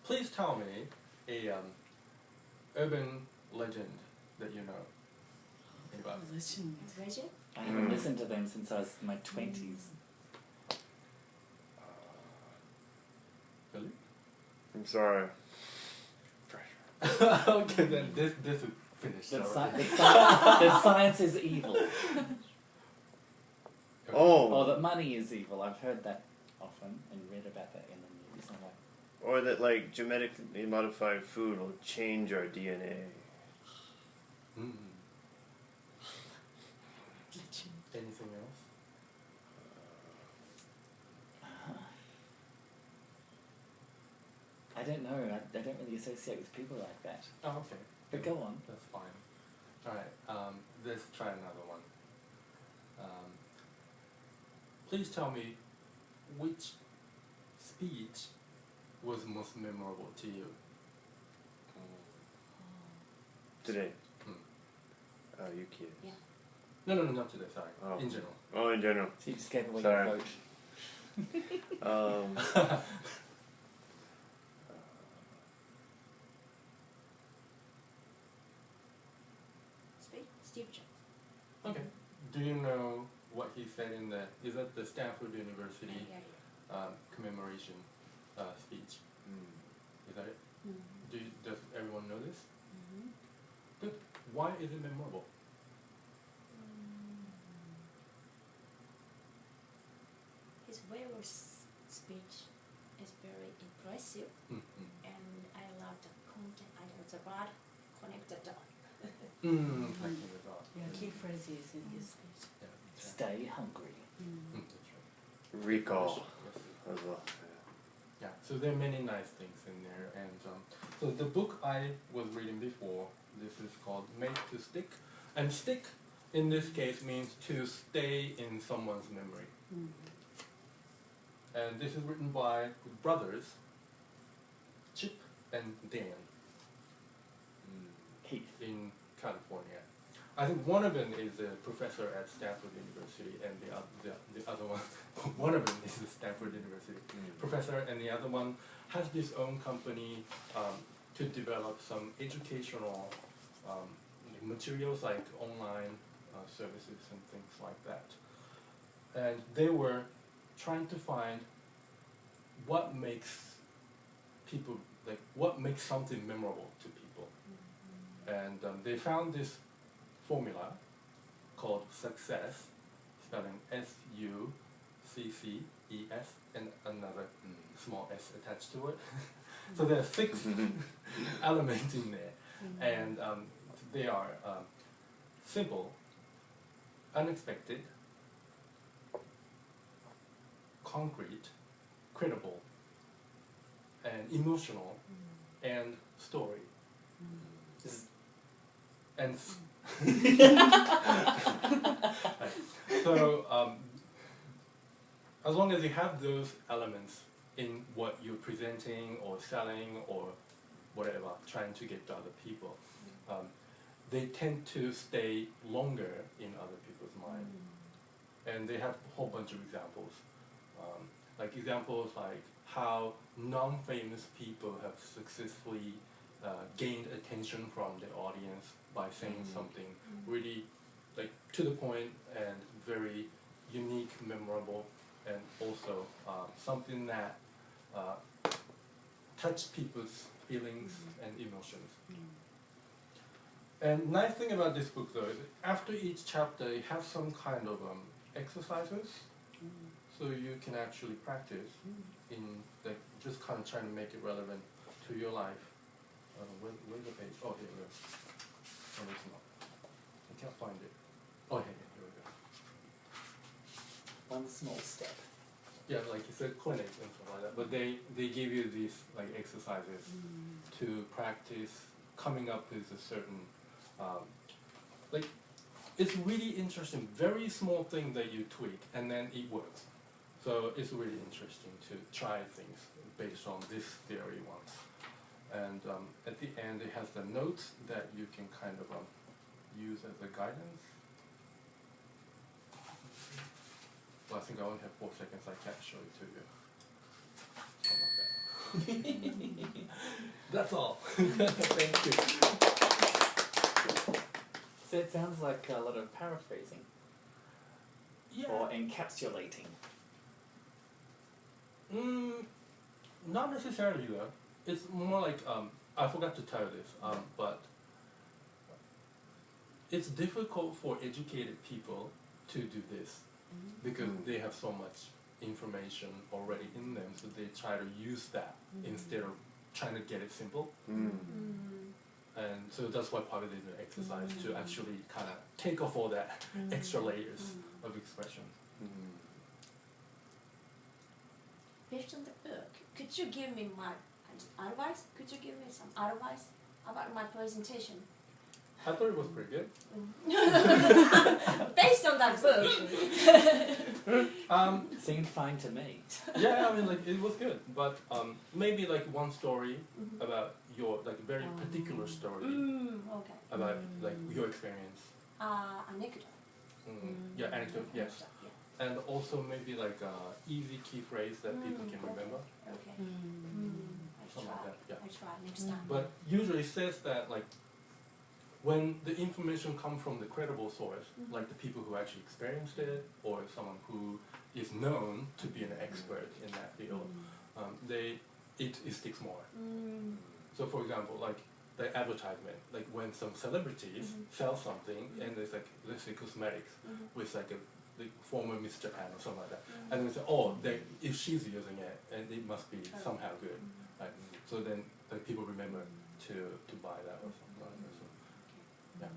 Please tell me a urban legend that you know. Anybody? Legend? I haven't listened to them since I was in my 20s. Really? I'm sorry. Okay, then this is finished. That, already. that science is evil. Oh. Or that money is evil. I've heard that often and read about that in the news. I'm like, Or that, like, genetically modified food will change our DNA. Mm. Anything else? I don't know. I don't really associate with people like that. Oh, okay. But go on. That's fine. Alright, let's try another one. Please tell me which speech was most memorable to you? Today. Hmm. Oh, you kidding? Yeah. No, not today, sorry. Oh. In general. Oh, in general. So you just gave away Sorry. your vote. Steve Jobs. Okay. Do you know what he said in the, is that the Stanford University commemoration speech? Is that it? Does everyone know this? Good. Why is it memorable? His way of speech is very impressive, and I love the content. I know the word connected. Thinking about. Yeah, key phrases in his speech. Yeah, Stay hungry. that's right. Recall Yes. as well. Yeah, so there are many nice things in there, and so the book I was reading before, this is called Made to Stick, and stick in this case means to stay in someone's memory. And this is written by brothers, Chip and Dan, Heath. in California. I think one of them is a professor at Stanford University, and the other one, one of them is a Stanford University professor, and the other one has his own company to develop some educational materials like online services and things like that. And they were trying to find what makes people, like what makes something memorable to people. And they found this formula called success, spelling S-U-C-C-E-S, and another small s attached to it. So there are 6 elements in there, and they are simple, unexpected, concrete, credible, and emotional, and story. And so as long as you have those elements in what you're presenting or selling or whatever, trying to get to other people, they tend to stay longer in other people's mind. And they have a whole bunch of examples. Examples like how non-famous people have successfully gained attention from the audience by saying something really like to the point and very unique, memorable, and also something that touched people's feelings and emotions. And nice thing about this book though is after each chapter you have some kind of exercises, so you can actually practice in like just kind of trying to make it relevant to your life. Where's the page? Oh, here it is. Oh, it's not. I can't find it. Oh, here we go. One small step. Yeah, like it's a clinic and stuff like that. But they give you these like exercises to practice coming up with a certain like it's really interesting. Very small thing that you tweak and then it works. So it's really interesting to try things based on this theory once. And at the end it has the notes that you can kind of use as a guidance. Well, I think I only have 4 seconds, I can't show it to you. How about that? That's all. Thank you. So it sounds like a lot of paraphrasing Yeah. or encapsulating. Not necessarily though. It's more like I forgot to tell you this, but it's difficult for educated people to do this because they have so much information already in them, so they try to use that instead of trying to get it simple. And so that's why probably they do an exercise to actually kind of take off all that extra layers of expression. Based on the book, could you give me my advice? Could you give me some advice about my presentation? I thought it was pretty good. Based on that book. Seemed fine to me. Yeah, I mean, like it was good, but maybe like one story about your like very particular story Okay. about like your experience. Anecdote. Yeah, anecdote. Yes, and also maybe like easy key phrase that people can remember. Okay. Something like that. Yeah. I try next time. But usually it says that like when the information comes from the credible source, like the people who actually experienced it or someone who is known to be an expert in that field, it sticks more. So for example, like the advertisement, like when some celebrities sell something and there's like, let's say cosmetics with like a like former Miss Japan or something like that, and then say, oh, if she's using it, and it must be somehow good, right? So then like people remember to buy that or something like that. So, yeah.